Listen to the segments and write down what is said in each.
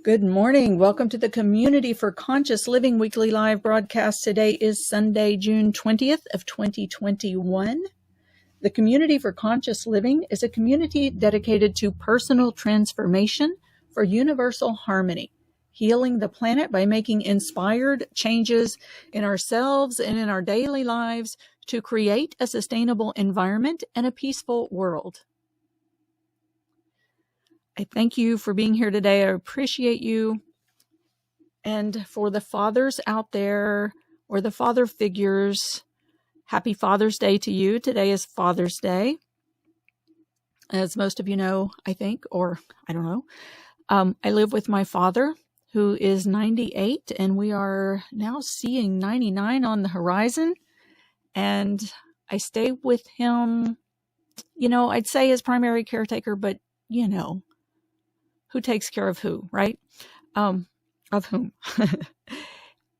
Good morning. Welcome to the Community for Conscious Living weekly live broadcast. Today is Sunday, June 20th of 2021. The Community for Conscious Living is a community dedicated to personal transformation for universal harmony, healing the planet by making inspired changes in ourselves and in our daily lives to create a sustainable environment and a peaceful world. I thank you for being here today. I appreciate you. And for the fathers out there or the father figures, happy Father's Day to you. Today is Father's Day. As most of you know, I think, or I don't know. I live with my father, who is 98, and we are now seeing 99 on the horizon. And I stay with him, I'd say his primary caretaker, but who takes care of who, right? Of whom.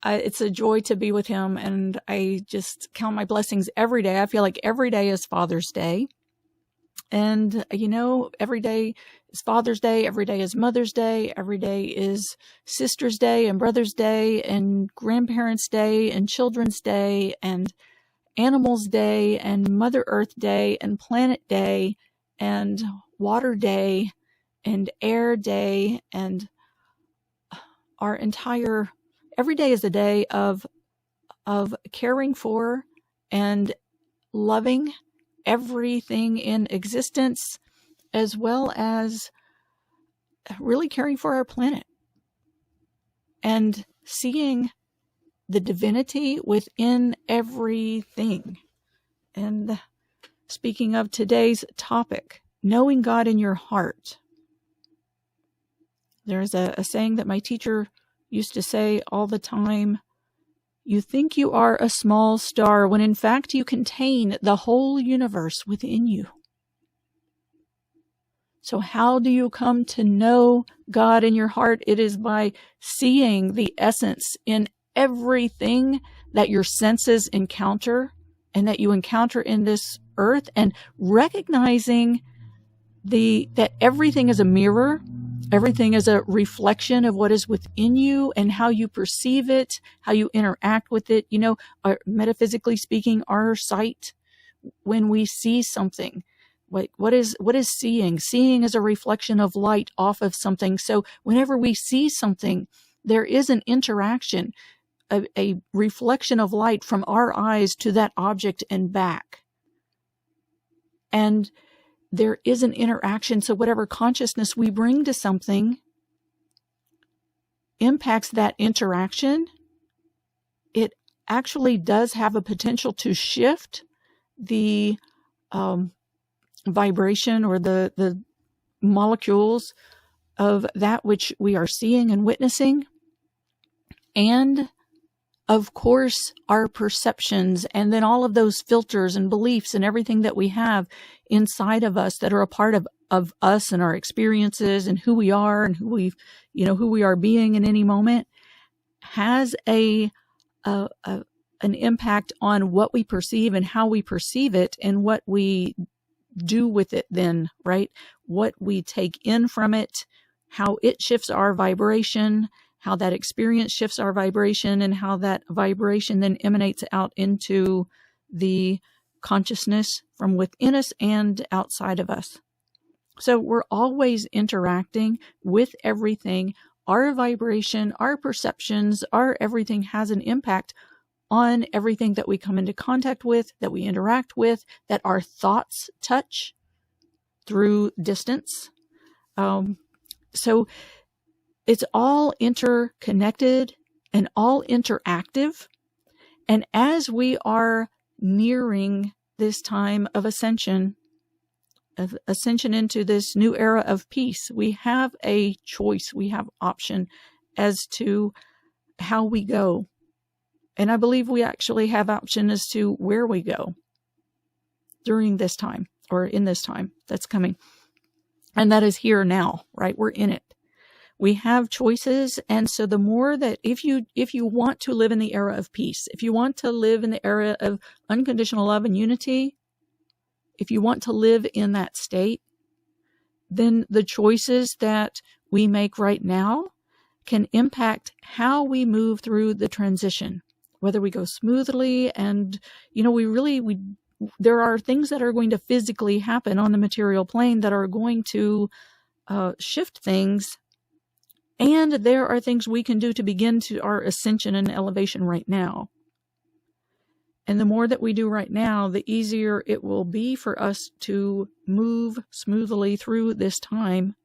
It's a joy to be with him, and I just count my blessings every day. I feel like every day is Father's Day. And, every day is Father's Day, every day is Mother's Day, every day is Sister's Day and Brother's Day and Grandparents' Day and Children's Day and Animals Day and Mother Earth Day and Planet Day and Water Day and Air Day, and every day is a day of caring for and loving everything in existence, as well as really caring for our planet and seeing the divinity within everything. And speaking of today's topic, knowing God in your heart. There's a saying that my teacher used to say all the time: you think you are a small star when in fact you contain the whole universe within you. So how do you come to know God in your heart? It is by seeing the essence in everything that your senses encounter and that you encounter in this earth, and recognizing that everything is a mirror. Everything is a reflection of what is within you and how you perceive it, how you interact with it. Metaphysically speaking, our sight, when we see something, what is seeing? Seeing is a reflection of light off of something. So whenever we see something, there is an interaction, a reflection of light from our eyes to that object and back. And there is an interaction, so whatever consciousness we bring to something impacts that interaction. It actually does have a potential to shift the vibration or the molecules of that which we are seeing and witnessing. And of course, our perceptions, and then all of those filters and beliefs and everything that we have inside of us that are a part of us and our experiences and who we are and who we are being in any moment, has an impact on what we perceive and how we perceive it and what we do with it then, right? What we take in from it, how it shifts our vibration, how that experience shifts our vibration, and how that vibration then emanates out into the consciousness from within us and outside of us. So we're always interacting with everything. Our vibration, our perceptions, our everything has an impact on everything that we come into contact with, that we interact with, that our thoughts touch through distance. So it's all interconnected and all interactive. And as we are nearing this time of ascension into this new era of peace, we have a choice, we have option as to how we go. And I believe we actually have option as to where we go during this time, or in this time that's coming. And that is here now, right? We're in it. We have choices. And so the more that if you want to live in the era of peace, if you want to live in the era of unconditional love and unity, if you want to live in that state, then the choices that we make right now can impact how we move through the transition, whether we go smoothly. And, there are things that are going to physically happen on the material plane that are going to shift things. And there are things we can do to begin to our ascension and elevation right now. And the more that we do right now, the easier it will be for us to move smoothly through this time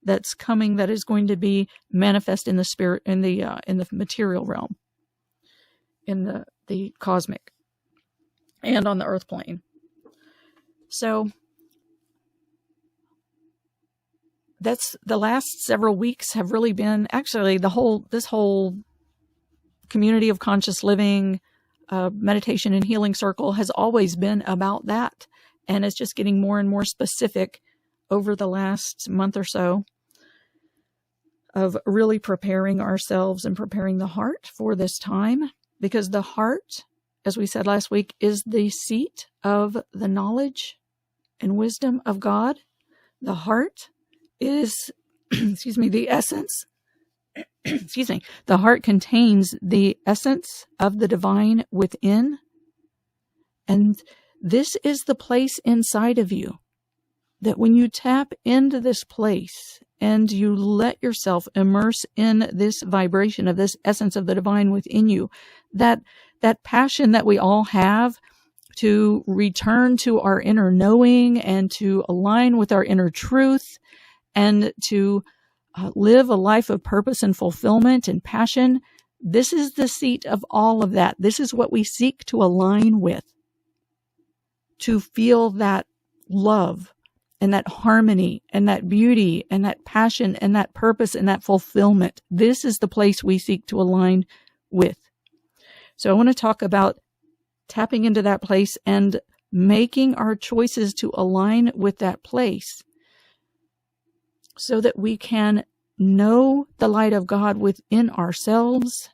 that's coming, that is going to be manifest in the spirit, in the material realm, in the cosmic, and on the earth plane. So that's the last several weeks have really been, actually this whole community of conscious living, meditation and healing circle has always been about that. And it's just getting more and more specific over the last month or so of really preparing ourselves and preparing the heart for this time, because the heart, as we said last week, is the seat of the knowledge and wisdom of God. The heart is, the essence. The heart contains the essence of the divine within. And this is the place inside of you that when you tap into this place and you let yourself immerse in this vibration of this essence of the divine within you, that passion that we all have to return to our inner knowing and to align with our inner truth and to live a life of purpose and fulfillment and passion, this is the seat of all of that. This is what we seek to align with, to feel that love and that harmony and that beauty and that passion and that purpose and that fulfillment. This is the place we seek to align with. So I want to talk about tapping into that place and making our choices to align with that place so that we can know the light of God within ourselves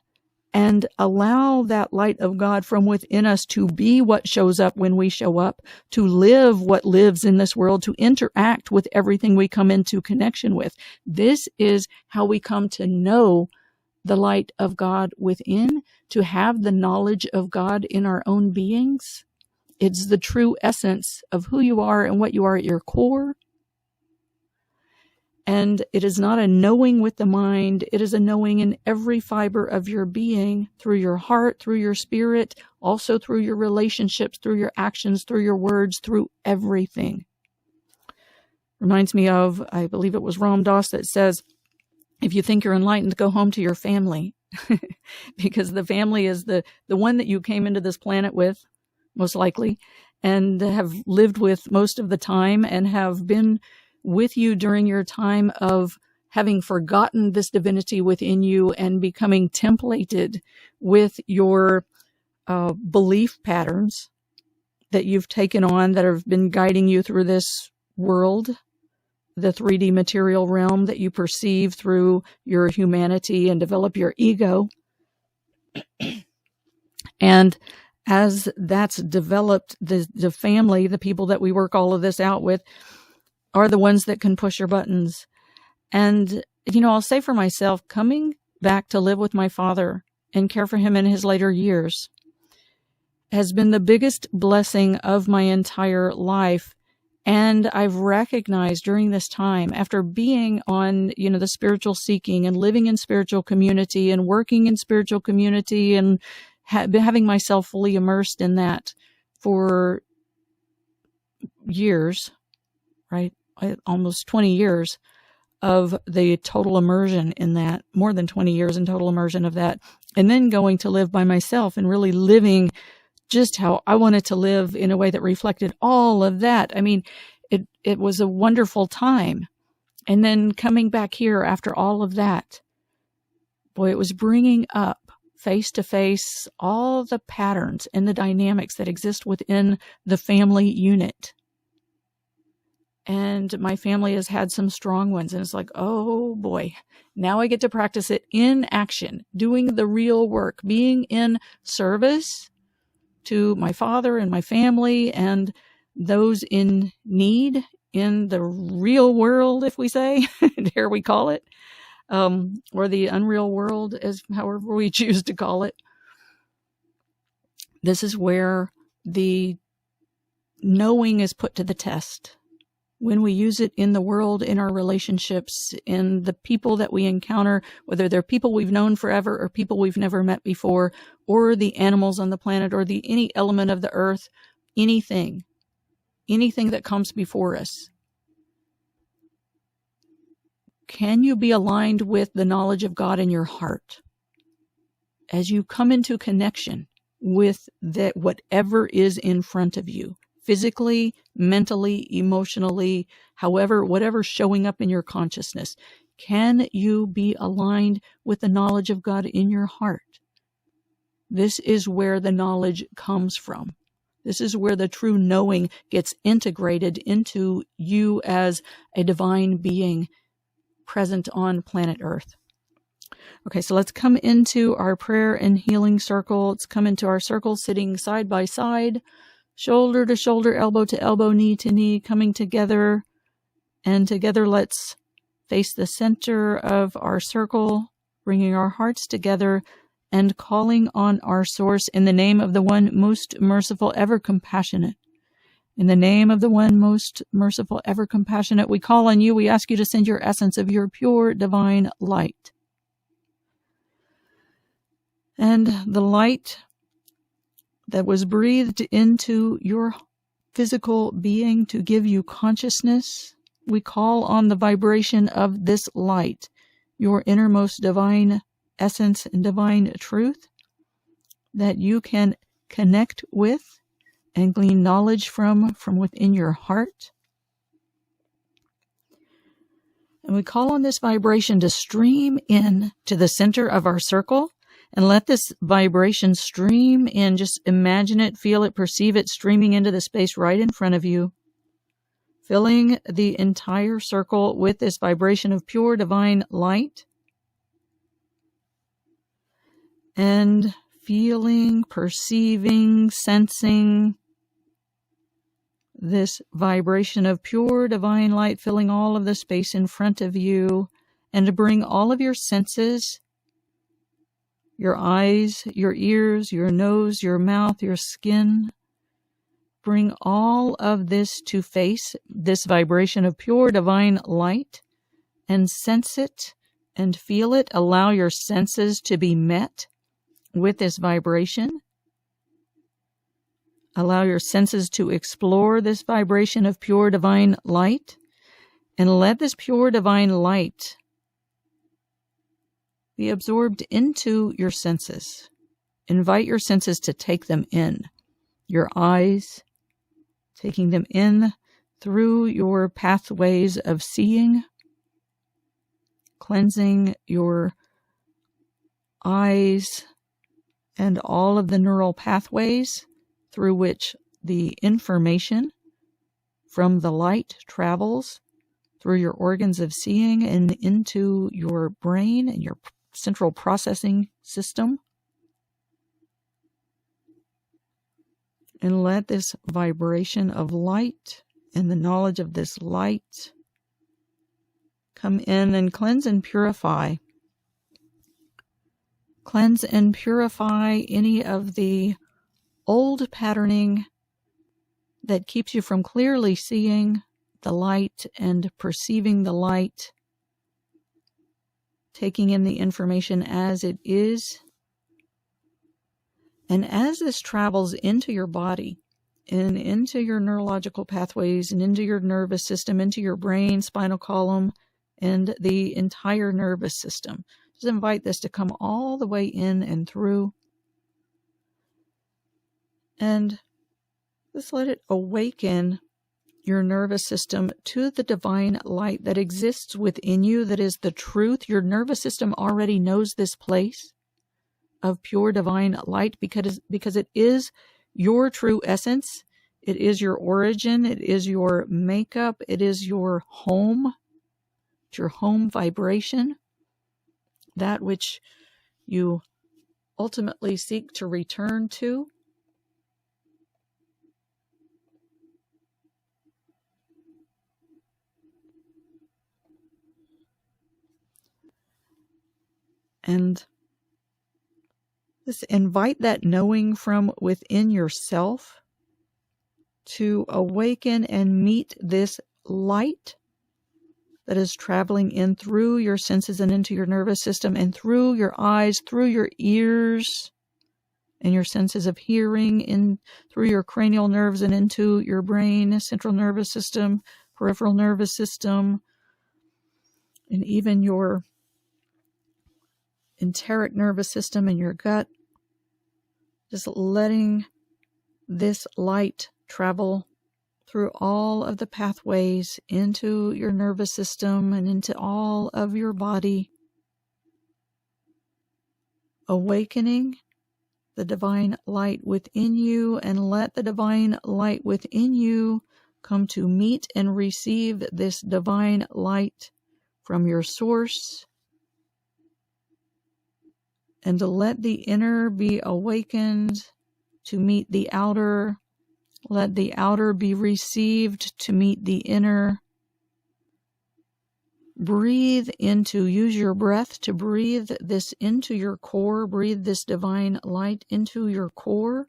and allow that light of God from within us to be what shows up when we show up, to live what lives in this world, to interact with everything we come into connection with. This is how we come to know the light of God within, to have the knowledge of God in our own beings. It's the true essence of who you are and what you are at your core. And it is not a knowing with the mind. It is a knowing in every fiber of your being, through your heart, through your spirit, also through your relationships, through your actions, through your words, through everything. Reminds me of, I believe it was Ram Dass that says, if you think you're enlightened, go home to your family. Because the family is the one that you came into this planet with, most likely, and have lived with most of the time and have been with you during your time of having forgotten this divinity within you and becoming templated with your belief patterns that you've taken on that have been guiding you through this world, the 3D material realm that you perceive through your humanity and develop your ego. And as that's developed, the family, the people that we work all of this out with, are the ones that can push your buttons. And, I'll say for myself, coming back to live with my father and care for him in his later years has been the biggest blessing of my entire life. And I've recognized during this time, after being on, the spiritual seeking and living in spiritual community and working in spiritual community and having myself fully immersed in that for years, right? Almost 20 years of the total immersion in that, more than 20 years in total immersion of that, and then going to live by myself and really living just how I wanted to live in a way that reflected all of that. I mean, it was a wonderful time. And then coming back here after all of that, boy, it was bringing up face to face all the patterns and the dynamics that exist within the family unit. And my family has had some strong ones. And it's like, oh boy, now I get to practice it in action, doing the real work, being in service to my father and my family and those in need in the real world, if we say, dare we call it. or the unreal world, as however we choose to call it. This is where the knowing is put to the test. When we use it in the world, in our relationships, in the people that we encounter, whether they're people we've known forever or people we've never met before, or the animals on the planet, or any element of the earth, anything that comes before us. Can you be aligned with the knowledge of God in your heart? As you come into connection with that, whatever is in front of you, physically, mentally, emotionally, however, whatever's showing up in your consciousness, can you be aligned with the knowledge of God in your heart? This is where the knowledge comes from. This is where the true knowing gets integrated into you as a divine being present on planet Earth. Okay, so let's come into our prayer and healing circle. Let's come into our circle sitting side by side, shoulder to shoulder, elbow to elbow, knee to knee, coming together. And together let's face the center of our circle, bringing our hearts together and calling on our source in the name of the one most merciful, ever compassionate. In the name of the one most merciful, ever compassionate, we call on you. We ask you to send your essence of your pure divine light. And the light that was breathed into your physical being to give you consciousness, we call on the vibration of this light, your innermost divine essence and divine truth, that you can connect with and glean knowledge from within your heart. And we call on this vibration to stream in to the center of our circle, and let this vibration stream in. Just imagine it, feel it, perceive it streaming into the space right in front of you, filling the entire circle with this vibration of pure divine light. And feeling, perceiving, sensing this vibration of pure divine light filling all of the space in front of you, and to bring all of your senses, your eyes, your ears, your nose, your mouth, your skin, bring all of this to face this vibration of pure divine light and sense it and feel it. Allow your senses to be met with this vibration. Allow your senses to explore this vibration of pure divine light, and let this pure divine light be absorbed into your senses. Invite your senses to take them in. Your eyes, taking them in through your pathways of seeing, cleansing your eyes and all of the neural pathways through which the information from the light travels through your organs of seeing and into your brain and your central processing system. And let this vibration of light and the knowledge of this light come in and cleanse and purify. Cleanse and purify any of the old patterning that keeps you from clearly seeing the light and perceiving the light, taking in the information as it is. And as this travels into your body and into your neurological pathways and into your nervous system, into your brain, spinal column, and the entire nervous system, just invite this to come all the way in and through. And just let it awaken your nervous system to the divine light that exists within you, that is the truth. Your nervous system already knows this place of pure divine light because it is your true essence. It is your origin. It is your makeup. It is your home. It's your home vibration, that which you ultimately seek to return to. And just invite that knowing from within yourself to awaken and meet this light that is traveling in through your senses and into your nervous system and through your eyes, through your ears and your senses of hearing, in through your cranial nerves and into your brain, central nervous system, peripheral nervous system, and even your enteric nervous system and your gut. Just letting this light travel through all of the pathways into your nervous system and into all of your body, awakening the divine light within you, and let the divine light within you come to meet and receive this divine light from your source, and to let the inner be awakened to meet the outer. Let the outer be received to meet the inner. Breathe into, use your breath to breathe this into your core. Breathe this divine light into your core.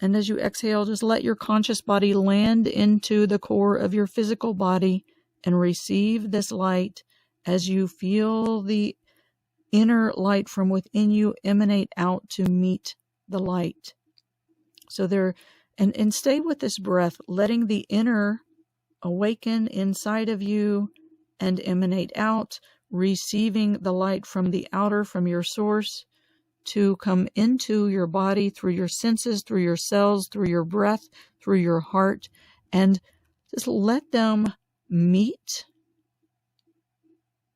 And as you exhale, just let your conscious body land into the core of your physical body and receive this light as you feel the inner light from within you emanate out to meet the light. So there, and stay with this breath, letting the inner awaken inside of you and emanate out, receiving the light from the outer, from your source, to come into your body through your senses, through your cells, through your breath, through your heart, and just let them meet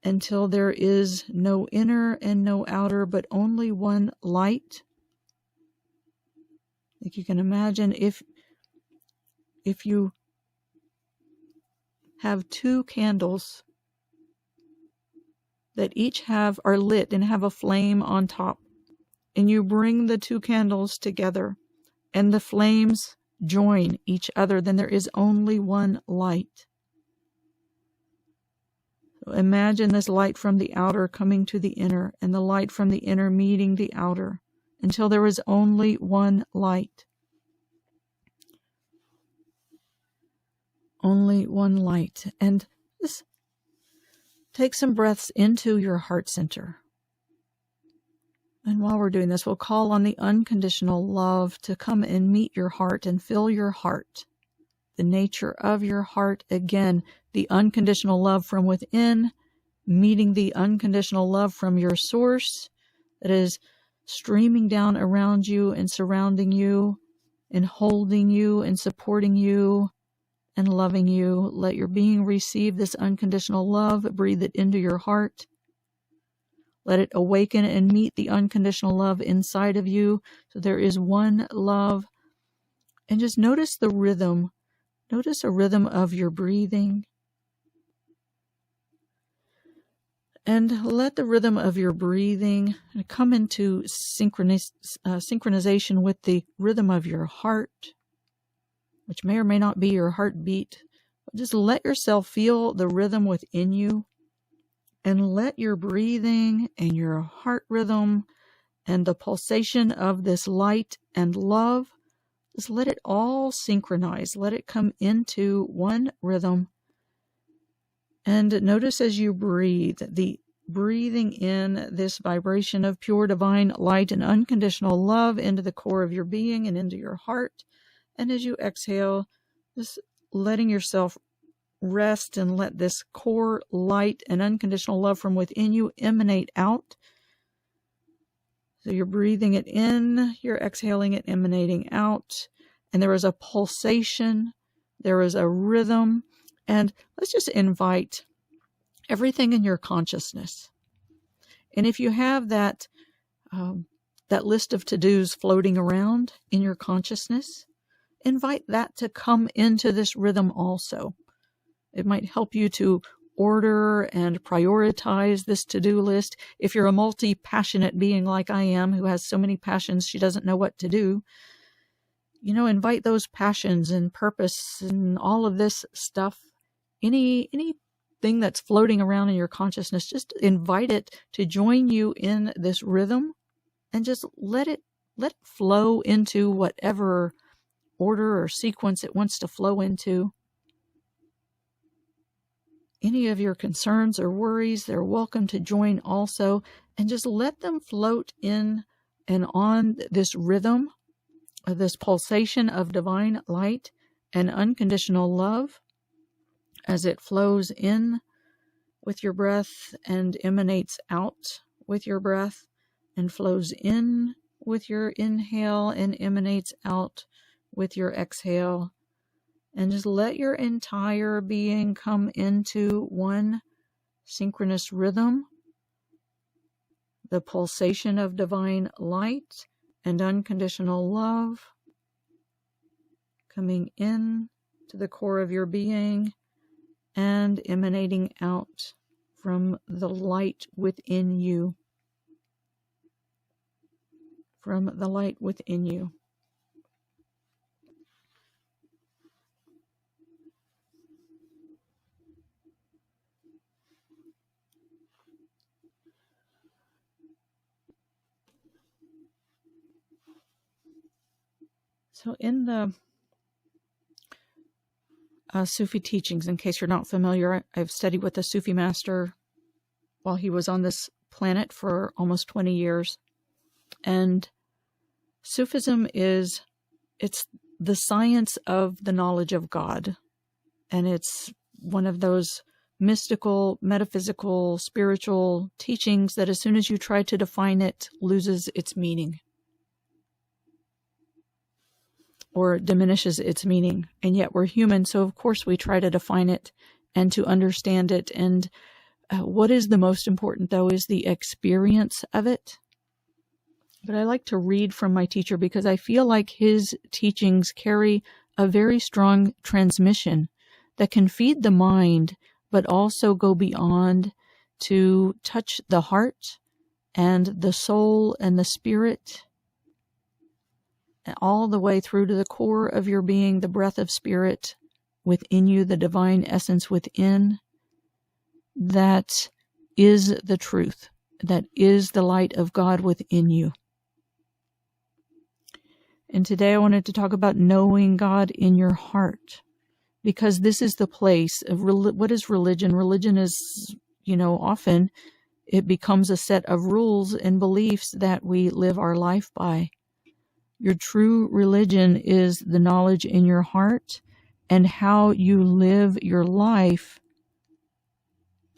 until there is no inner and no outer, but only one light. Like you can imagine if you have two candles that each are lit and have a flame on top, and you bring the two candles together and the flames join each other, then there is only one light. So imagine this light from the outer coming to the inner, and the light from the inner meeting the outer, until there is only one light. Only one light. And just take some breaths into your heart center. And while we're doing this, we'll call on the unconditional love to come and meet your heart and fill your heart. The nature of your heart, again, the unconditional love from within, meeting the unconditional love from your source that is streaming down around you and surrounding you and holding you and supporting you and loving you. Let your being receive this unconditional love. Breathe it into your heart. Let it awaken and meet the unconditional love inside of you. So there is one love. And just notice the rhythm. Notice a rhythm of your breathing. And let the rhythm of your breathing come into synchronization with the rhythm of your heart, which may or may not be your heartbeat. Just let yourself feel the rhythm within you, and let your breathing and your heart rhythm and the pulsation of this light and love, just let it all synchronize. Let it come into one rhythm. And notice as you breathe, the breathing in this vibration of pure divine light and unconditional love into the core of your being and into your heart. And as you exhale, just letting yourself rest and let this core light and unconditional love from within you emanate out. So you're breathing it in, you're exhaling it, emanating out. And there is a pulsation, there is a rhythm. And let's just invite everything in your consciousness. And if you have that list of to-dos floating around in your consciousness, invite that to come into this rhythm also. It might help you to order and prioritize this to-do list. If you're a multi-passionate being like I am, who has so many passions she doesn't know what to do, invite those passions and purpose and all of this stuff. Any thing that's floating around in your consciousness, just invite it to join you in this rhythm, and just let it flow into whatever order or sequence it wants to flow into. Any of your concerns or worries, they're welcome to join also, and just let them float in and on this rhythm, this pulsation of divine light and unconditional love as it flows in with your breath and emanates out with your breath, and flows in with your inhale and emanates out with your exhale. And just let your entire being come into one synchronous rhythm, the pulsation of divine light and unconditional love coming in to the core of your being and emanating out from the light within you. From the light within you. So in the Sufi teachings, in case you're not familiar, I've studied with a Sufi master while he was on this planet for almost 20 years. And Sufism it's the science of the knowledge of God. And it's one of those mystical, metaphysical, spiritual teachings that as soon as you try to define it, loses its meaning. Or diminishes its meaning. And yet we're human, so of course we try to define it and to understand it. And what is the most important, though, is the experience of it. But I like to read from my teacher because I feel like his teachings carry a very strong transmission that can feed the mind, but also go beyond to touch the heart and the soul and the spirit, all the way through to the core of your being, the breath of spirit within you, the divine essence within, that is the truth, that is the light of God within you. And today I wanted to talk about knowing God in your heart, because this is the place of what is religion? Religion is, often it becomes a set of rules and beliefs that we live our life by. Your true religion is the knowledge in your heart and how you live your life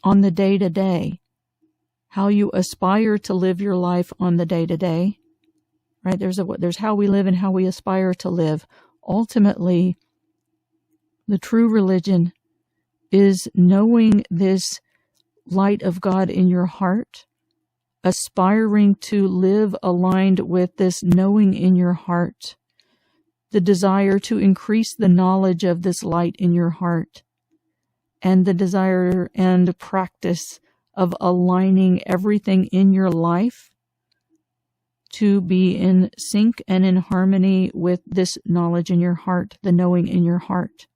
on the day-to-day, how you aspire to live your life on the day-to-day, right? There's how we live and how we aspire to live. Ultimately, the true religion is knowing this light of God in your heart, aspiring to live aligned with this knowing in your heart, the desire to increase the knowledge of this light in your heart, and the desire and practice of aligning everything in your life to be in sync and in harmony with this knowledge in your heart, the knowing in your heart.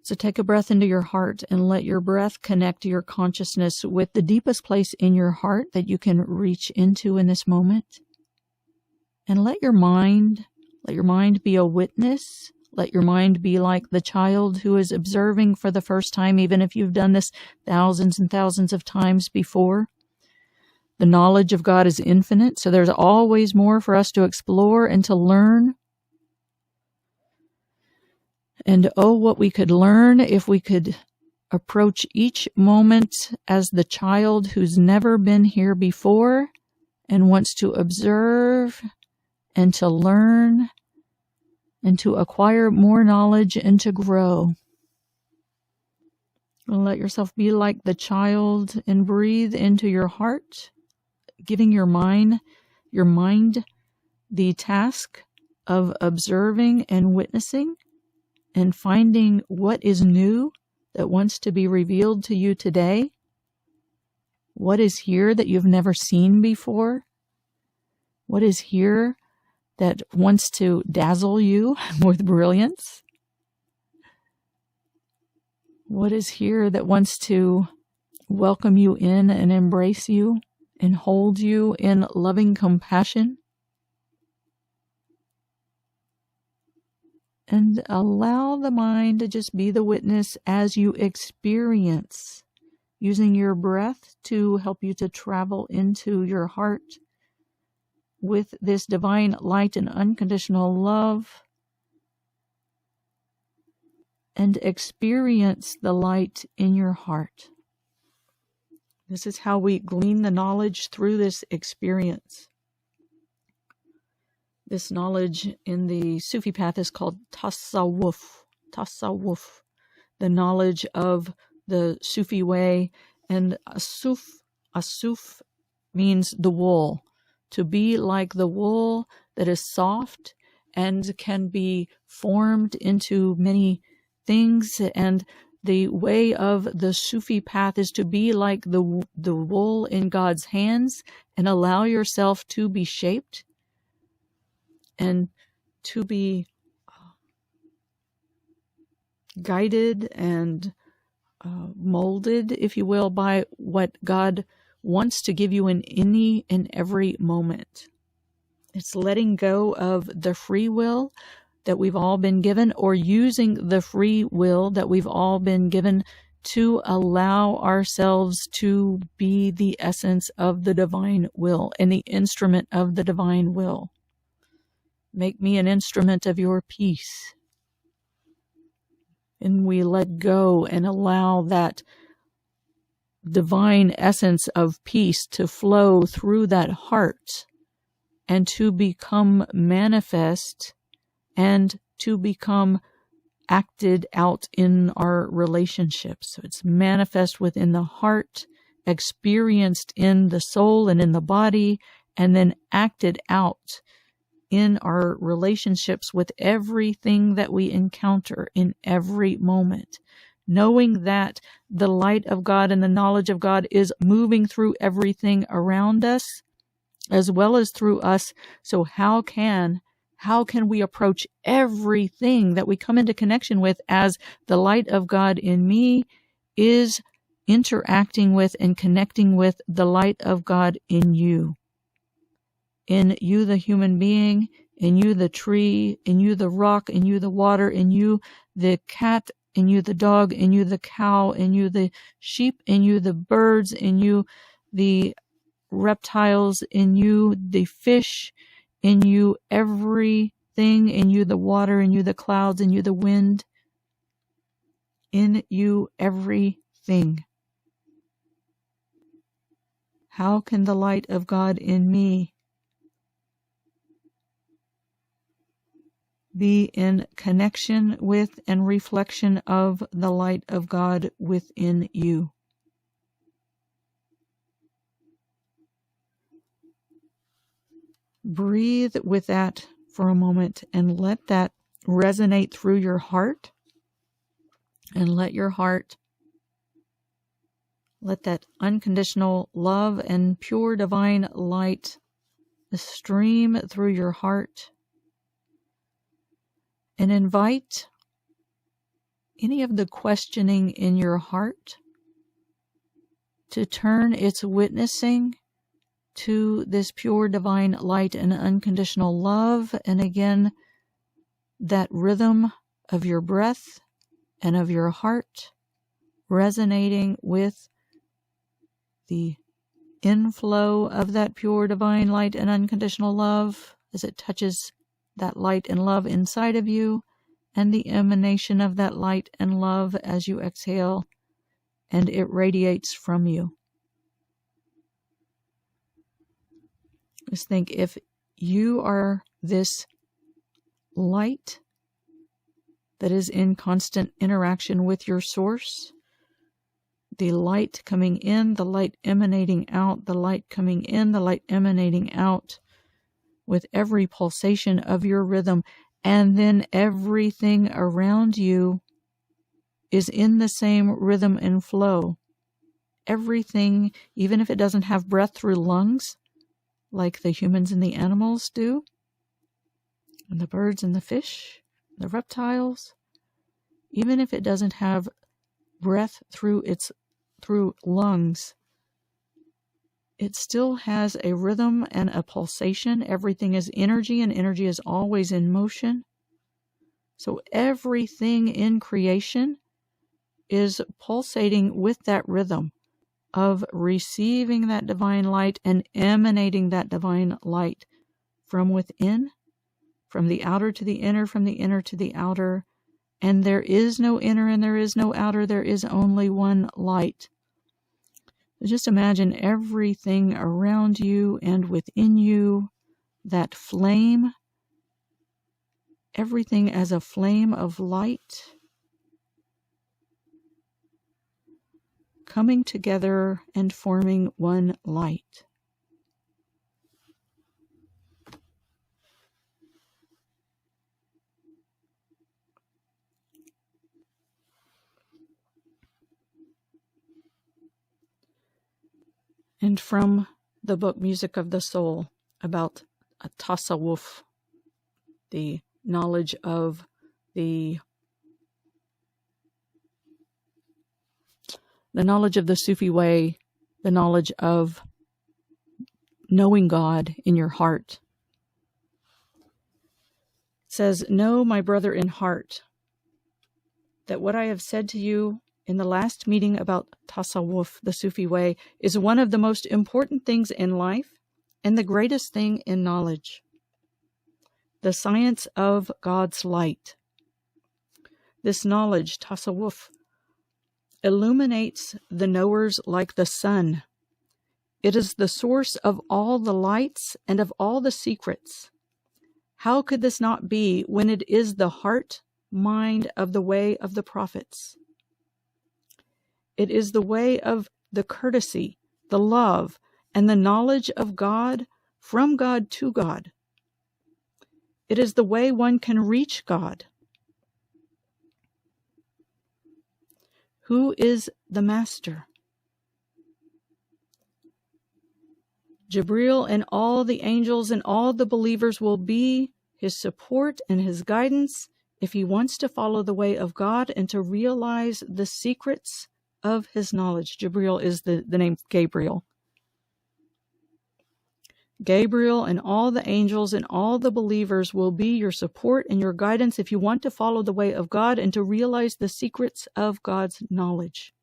So take a breath into your heart and let your breath connect your consciousness with the deepest place in your heart that you can reach into in this moment. And let your mind be a witness. Let your mind be like the child who is observing for the first time, even if you've done this thousands and thousands of times before. The knowledge of God is infinite, so there's always more for us to explore and to learn. And oh, what we could learn if we could approach each moment as the child who's never been here before and wants to observe and to learn and to acquire more knowledge and to grow. Let yourself be like the child and breathe into your heart, giving your mind the task of observing and witnessing and finding what is new that wants to be revealed to you today. What is here that you've never seen before? What is here that wants to dazzle you with brilliance? What is here that wants to welcome you in and embrace you and hold you in loving compassion? And allow the mind to just be the witness as you experience, using your breath to help you to travel into your heart with this divine light and unconditional love, and experience the light in your heart. This is how we glean the knowledge through this experience. This knowledge in the Sufi path is called tasawwuf. Tasawwuf, the knowledge of the Sufi way. And asuf means the wool. To be like the wool that is soft and can be formed into many things. And the way of the Sufi path is to be like the wool in God's hands and allow yourself to be shaped and to be guided and molded, if you will, by what God wants to give you in any and every moment. It's letting go of the free will that we've all been given, or using the free will that we've all been given to allow ourselves to be the essence of the divine will and the instrument of the divine will. Make me an instrument of your peace. And we let go and allow that divine essence of peace to flow through that heart and to become manifest and to become acted out in our relationships. So it's manifest within the heart, experienced in the soul and in the body, and then acted out in our relationships with everything that we encounter in every moment, knowing that the light of God and the knowledge of God is moving through everything around us as well as through us. So how can we approach everything that we come into connection with as the light of God in me is interacting with and connecting with the light of God in you? In you, the human being, in you, the tree, in you, the rock, in you, the water, in you, the cat, in you, the dog, in you, the cow, in you, the sheep, in you, the birds, in you, the reptiles, in you, the fish, in you, everything, in you, the water, in you, the clouds, in you, the wind, in you, everything. How can the light of God in me be in connection with and reflection of the light of God within you? Breathe with that for a moment and let that resonate through your heart, and let that unconditional love and pure divine light stream through your heart. And invite any of the questioning in your heart to turn its witnessing to this pure divine light and unconditional love. And again, that rhythm of your breath and of your heart resonating with the inflow of that pure divine light and unconditional love as it touches that light and love inside of you, and the emanation of that light and love as you exhale and it radiates from you. Just think, if you are this light that is in constant interaction with your source, the light coming in, the light emanating out, the light coming in, the light emanating out, with every pulsation of your rhythm, and then everything around you is in the same rhythm and flow. Everything, even if it doesn't have breath through lungs, like the humans and the animals do, and the birds and the fish, the reptiles, even if it doesn't have breath through lungs, it still has a rhythm and a pulsation. Everything is energy, and energy is always in motion. So everything in creation is pulsating with that rhythm of receiving that divine light and emanating that divine light from within, from the outer to the inner, from the inner to the outer. And there is no inner and there is no outer. There is only one light. Just imagine everything around you and within you, that flame, everything as a flame of light, coming together and forming one light. And from the book Music of the Soul about tasawwuf, the knowledge of the knowledge of the Sufi way, the knowledge of knowing God in your heart. It says, "Know, my brother in heart, that what I have said to you in the last meeting about tasawwuf, the Sufi way, is one of the most important things in life and the greatest thing in knowledge. The science of God's light. This knowledge, tasawwuf, illuminates the knowers like the sun. It is the source of all the lights and of all the secrets. How could this not be when it is the heart, mind of the way of the prophets? It is the way of the courtesy, the love, and the knowledge of God from God to God. It is the way one can reach God. Who is the master? Jibril and all the angels and all the believers will be his support and his guidance if he wants to follow the way of God and to realize the secrets of his knowledge." Jibril is the name Gabriel. Gabriel and all the angels and all the believers will be your support and your guidance if you want to follow the way of God and to realize the secrets of God's knowledge.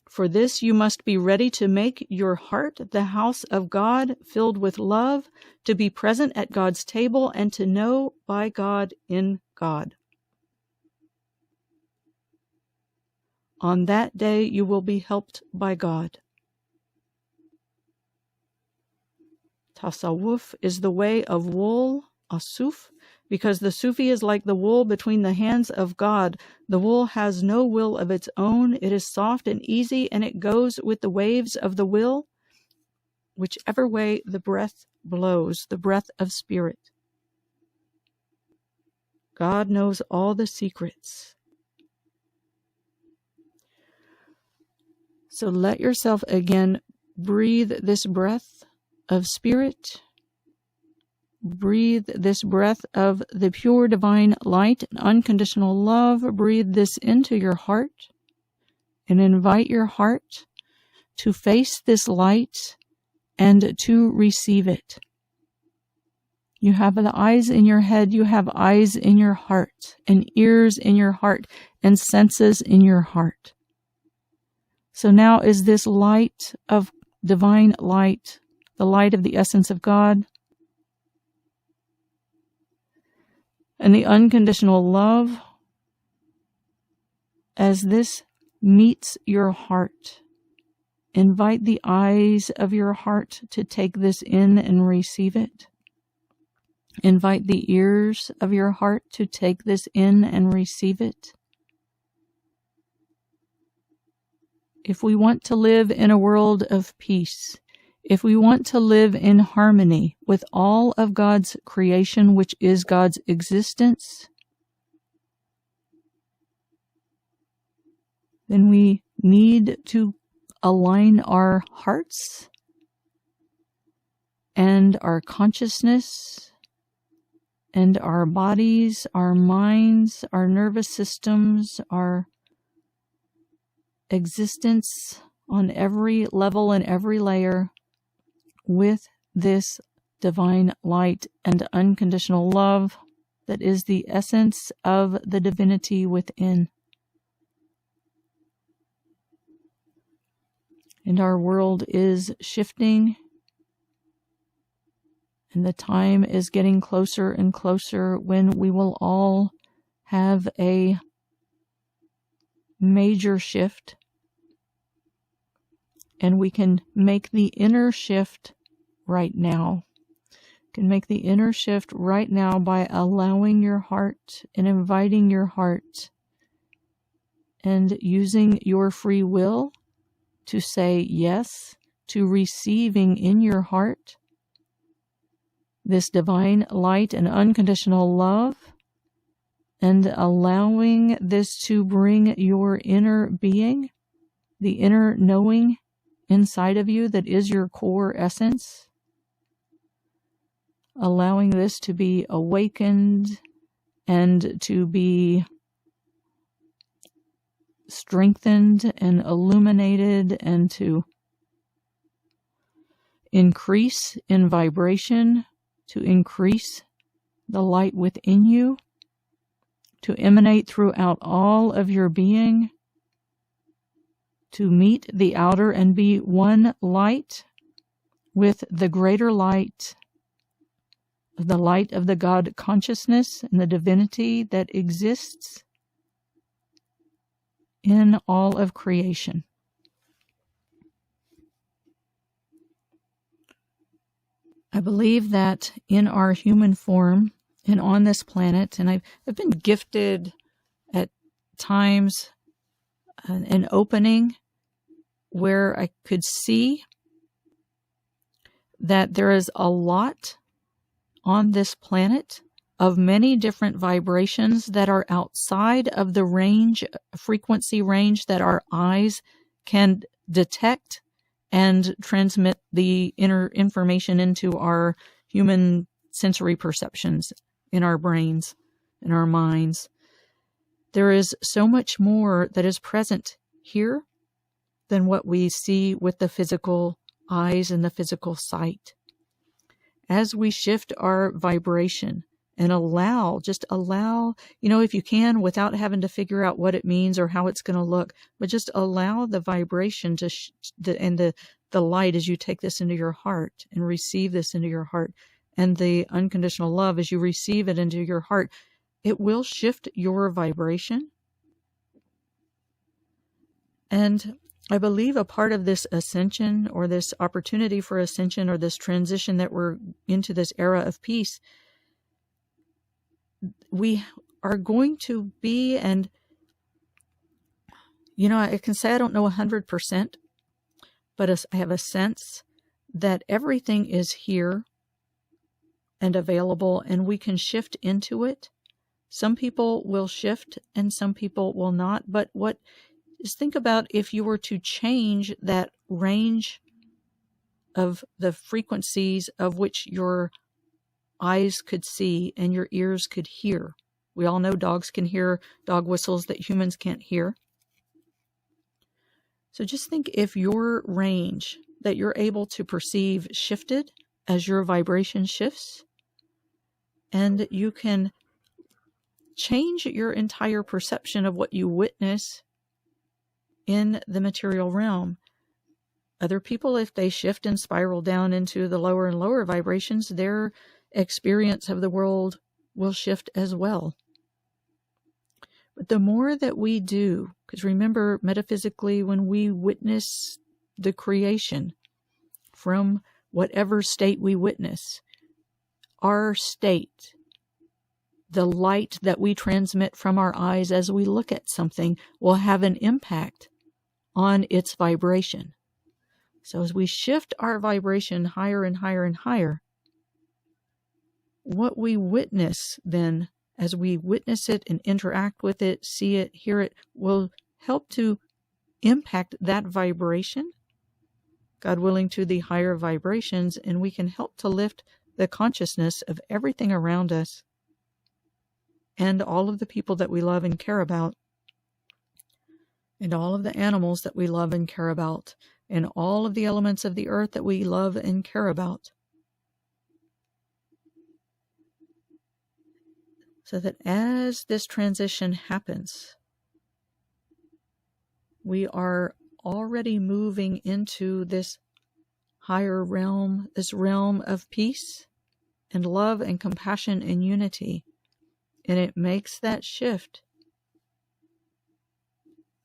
For this you must be ready to make your heart the house of God, filled with love, to be present at God's table, and to know by God in God. On that day you will be helped by God. Tasawwuf is the way of wool, asuf, because the Sufi is like the wool between the hands of God. The wool has no will of its own. It is soft and easy, and it goes with the waves of the will, whichever way the breath blows, the breath of spirit. God knows all the secrets. So let yourself again breathe this breath of spirit. Breathe this breath of the pure divine light and unconditional love. Breathe this into your heart and invite your heart to face this light and to receive it. You have the eyes in your head, you have eyes in your heart, and ears in your heart, and senses in your heart. So now is this light of divine light, the light of the essence of God, and the unconditional love, as this meets your heart, invite the eyes of your heart to take this in and receive it. Invite the ears of your heart to take this in and receive it. If we want to live in a world of peace, if we want to live in harmony with all of God's creation, which is God's existence, then we need to align our hearts and our consciousness and our bodies, our minds, our nervous systems, our existence on every level and every layer with this divine light and unconditional love that is the essence of the divinity within. And our world is shifting, and the time is getting closer and closer when we will all have a major shift, and we can make the inner shift right now. Can make the inner shift right now by allowing your heart and inviting your heart and using your free will to say yes to receiving in your heart this divine light and unconditional love, and allowing this to bring your inner being, the inner knowing inside of you that is your core essence, allowing this to be awakened and to be strengthened and illuminated and to increase in vibration, to increase the light within you, to emanate throughout all of your being, to meet the outer and be one light with the greater light, the light of the God consciousness and the divinity that exists in all of creation. I believe that in our human form and on this planet, and I've been gifted at times an opening where I could see that there is a lot on this planet of many different vibrations that are outside of the range, frequency range that our eyes can detect and transmit the inner information into our human sensory perceptions in our brains, in our minds. There is so much more that is present here than what we see with the physical eyes and the physical sight. As we shift our vibration and just allow, if you can, without having to figure out what it means or how it's going to look, but just allow the vibration and the light as you take this into your heart and receive this into your heart, and the unconditional love as you receive it into your heart, it will shift your vibration. And I believe a part of this ascension, or this opportunity for ascension, or this transition that we're into this era of peace, we are going to be, and I can say I don't know 100%, but I have a sense that everything is here and available, and we can shift into it. Some people will shift and some people will not, but just think about if you were to change that range of the frequencies of which your eyes could see and your ears could hear. We all know dogs can hear dog whistles that humans can't hear. So just think if your range that you're able to perceive shifted as your vibration shifts, and you can change your entire perception of what you witness in the material realm. Other people, if they shift and spiral down into the lower and lower vibrations, their experience of the world will shift as well. But the more that we do, because remember, metaphysically, when we witness the creation from whatever state we witness, our state, the light that we transmit from our eyes as we look at something, will have an impact on its vibration. So as we shift our vibration higher and higher and higher, what we witness then, as we witness it and interact with it, see it, hear it, will help to impact that vibration, God willing, to the higher vibrations, and we can help to lift the consciousness of everything around us and all of the people that we love and care about, and all of the animals that we love and care about, and all of the elements of the earth that we love and care about. So that as this transition happens, we are already moving into this higher realm, this realm of peace and love and compassion and unity. And it makes that shift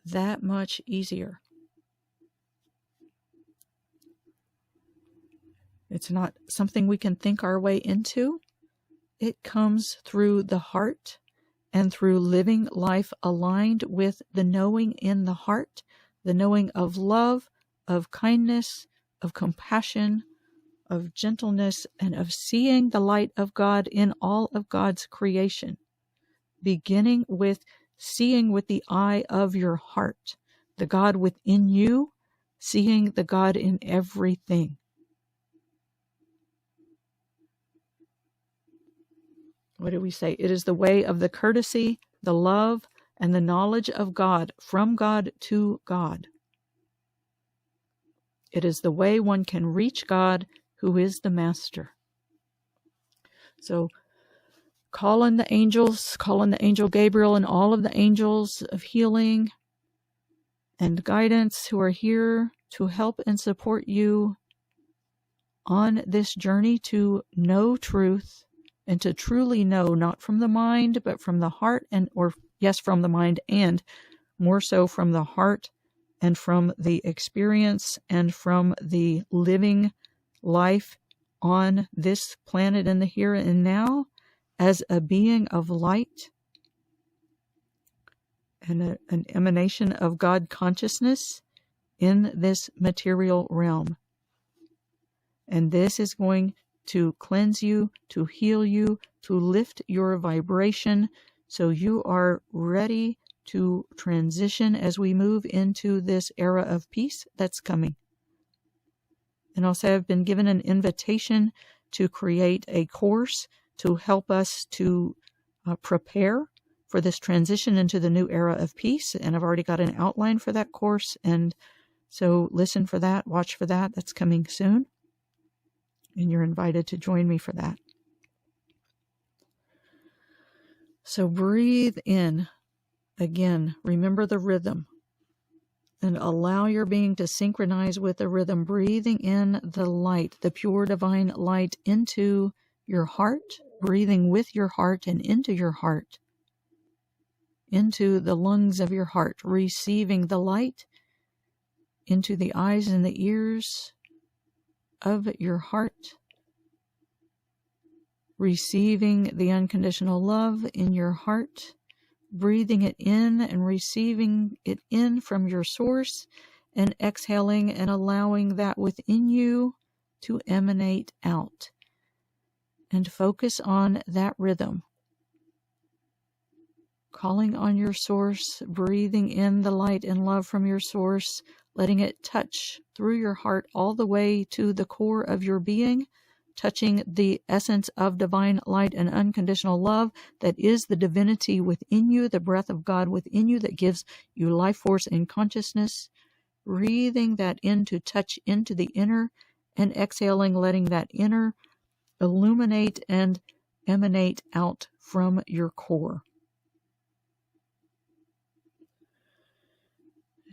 that much easier. It's not something we can think our way into. It comes through the heart and through living life aligned with the knowing in the heart, the knowing of love, of kindness, of compassion, of gentleness, and of seeing the light of God in all of God's creation, beginning with seeing with the eye of your heart, the God within you, seeing the God in everything. What do we say? It is the way of the courtesy, the love, and the knowledge of God, from God to God. It is the way one can reach God, who is the Master. So call on the angels, call on the angel Gabriel and all of the angels of healing and guidance who are here to help and support you on this journey to know truth and to truly know, not from the mind, but from the heart, from the mind, and more so from the heart and from the experience and from the living life on this planet in the here and now as a being of light and an emanation of God consciousness in this material realm. And this is going to cleanse you, to heal you, to lift your vibration, so you are ready to transition as we move into this era of peace that's coming. And also, I've been given an invitation to create a course to help us to prepare for this transition into the new era of peace. And I've already got an outline for that course. And so listen for that, watch for that. That's coming soon. And you're invited to join me for that. So breathe in. Again, remember the rhythm. And allow your being to synchronize with the rhythm, breathing in the light, the pure divine light into your heart, breathing with your heart and into your heart, into the lungs of your heart, receiving the light into the eyes and the ears of your heart, receiving the unconditional love in your heart, breathing it in and receiving it in from your source, and exhaling and allowing that within you to emanate out. And focus on that rhythm. Calling on your source, breathing in the light and love from your source, letting it touch through your heart all the way to the core of your being, touching the essence of divine light and unconditional love that is the divinity within you, the breath of God within you that gives you life force and consciousness, breathing that in to touch into the inner, and exhaling, letting that inner illuminate and emanate out from your core.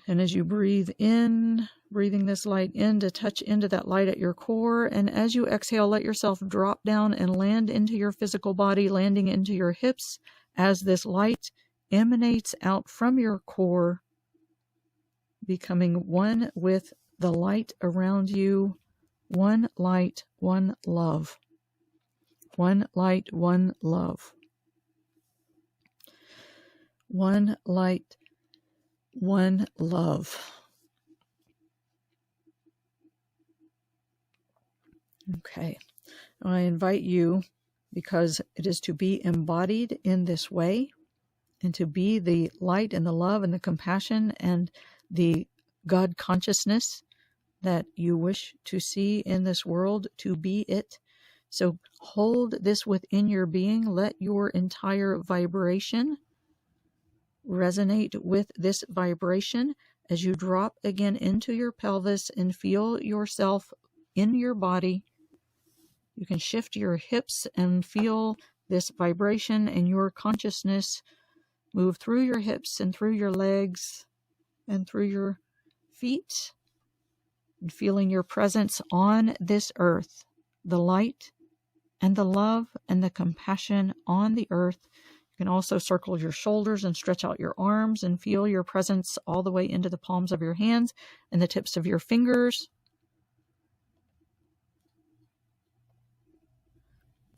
And as you breathe in, breathing this light in to touch into that light at your core, and as you exhale, let yourself drop down and land into your physical body, landing into your hips as this light emanates out from your core, becoming one with the light around you, one light, one love. One light, one love. One light, one love. Okay. I invite you, because it is to be embodied in this way, and to be the light and the love and the compassion and the God consciousness that you wish to see in this world, to be it, So hold this within your being. Let your entire vibration resonate with this vibration as you drop again into your pelvis and feel yourself in your body. You can shift your hips and feel this vibration and your consciousness move through your hips and through your legs and through your feet, and feeling your presence on this earth, the light and the love and the compassion on the earth. You can also circle your shoulders and stretch out your arms and feel your presence all the way into the palms of your hands and the tips of your fingers.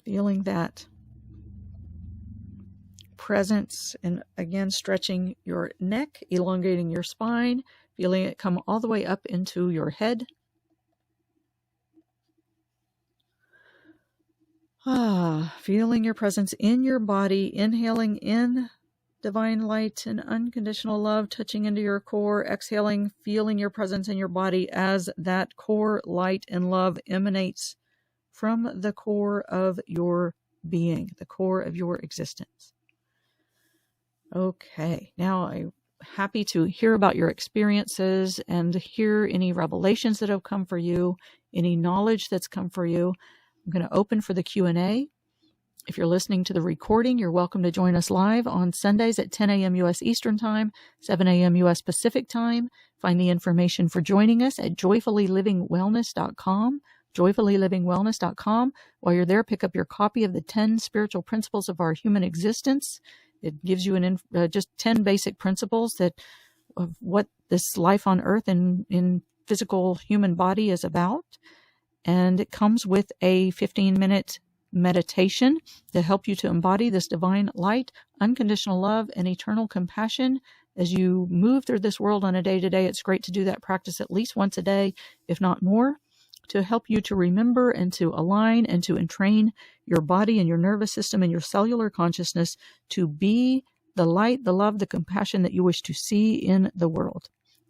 Feeling that presence, and again stretching your neck, elongating your spine, feeling it come all the way up into your head. Feeling your presence in your body, inhaling in divine light and unconditional love, touching into your core, exhaling, feeling your presence in your body as that core light and love emanates from the core of your being, the core of your existence. Okay, now I'm happy to hear about your experiences and hear any revelations that have come for you, any knowledge that's come for you. I'm going to open for the Q&A. If you're listening to the recording, you're welcome to join us live on Sundays at 10 a.m. U.S. Eastern Time, 7 a.m. U.S. Pacific Time. Find the information for joining us at joyfullylivingwellness.com, joyfullylivingwellness.com. While you're there, pick up your copy of the 10 Spiritual Principles of Our Human Existence. It gives you just 10 basic principles of what this life on earth and in physical human body is about. And it comes with a 15-minute meditation to help you to embody this divine light, unconditional love, and eternal compassion. As you move through this world on a day-to-day, it's great to do that practice at least once a day, if not more, to help you to remember and to align and to entrain your body and your nervous system and your cellular consciousness to be the light, the love, the compassion that you wish to see in the world.